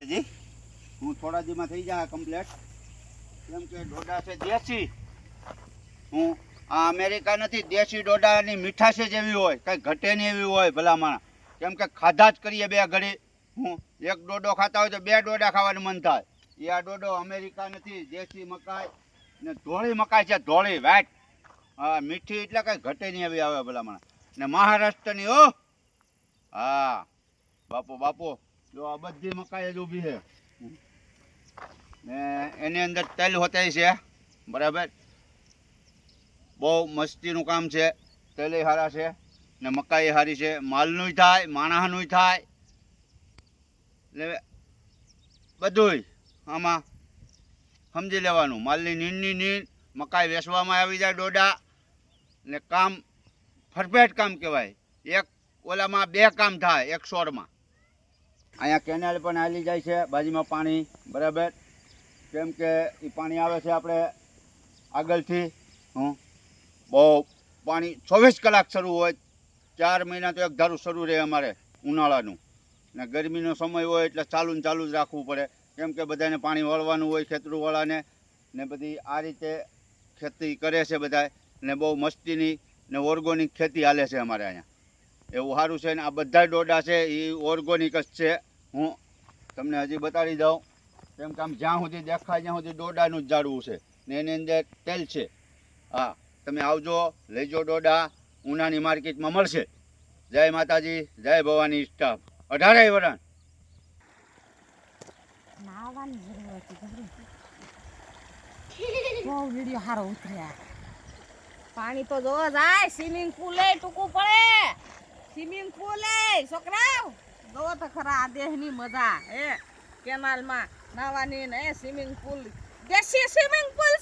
જી હું થોડા દીમાં થઈ જાય કમ્પ્લેટ. કેમ કે ડોડા છે દેશી. હું આ અમેરિકા નથી, દેશી ડોડાની મીઠાશ જ એવી હોય, કંઈ ઘટે નહીં એવી હોય ભલામણ. કેમ કે ખાધા જ કરીએ બે ઘડી. હું એક ડોડો ખાતા હોય તો બે ડોડા ખાવાનું મન થાય. એ આ ડોડો અમેરિકા નથી, દેશી મકાઈ ને ધોળી મકાઈ છે, ધોળી વાઈટ. હા, મીઠી એટલે કંઈ ઘટે નહીં એવી આવે ભલામણ. ને મહારાષ્ટ્રની હો. હા બાપુ બાપુ, જો આ બધી મકાઈ જ ઊભી છે ને એની અંદર તેલ હોતાય છે. બરાબર, બહુ મસ્તીનું કામ છે. તેલે સારા છે ને મકાઈ સારી છે. માલનું થાય, માણસનું થાય, એટલે બધુંય આમાં સમજી લેવાનું. માલની નીણની નીણ, મકાઈ વેચવામાં આવી જાય ડોડા ને કામ પરફેક્ટ કામ કહેવાય. એક ઓલામાં બે કામ થાય એક છોડમાં. અહીંયા કેનાલ પણ હાલી જાય છે બાજુમાં પાણી. બરાબર, કેમ કે એ પાણી આવે છે આપણે આગળથી. બહુ પાણી 24 કલાક શરૂ હોય. 4 મહિના તો એક ધારું શરૂ રહે અમારે ઉનાળાનું. ને ગરમીનો સમય હોય એટલે ચાલુ ને ચાલુ જ રાખવું પડે. કેમ કે બધાને પાણી વાળવાનું હોય, ખેતરુવાળાને. ને બધી આ રીતે ખેતી કરે છે બધા. ને બહુ મસ્તીની ને ઓર્ગોનિક ખેતી હાલે છે અમારે અહીંયા. એવું સારું છે ને આ બધા ડોડા છે એ ઓર્ગોનિક જ છે. હું તમને હજી બતાડી દઉં. કેમ કે આમ જ્યાં સુધી દેખાય ત્યાં સુધી ડોડાનું જ ઝાડવું છે ને એની અંદર તેલ છે. હા, તમે આવજો, લઈજો ડોડા. ઉનાની માર્કેટમાં મળશે. જય માતાજી, જય ભવાની સ્ટાફ. 18 વર્ષ વિડીયો સારો ઉતર્યા. પાણી તો જોવા જાય. સ્વિમિંગ પુલ ટૂંકું પડે. સ્વિમિંગ પુલ છોકરા જોવો તો ખરા આ દેહની મજા. કેનાલમાં નાવાની ને સ્વિમિંગ પુલ, દેશી સ્વિમિંગ પુલ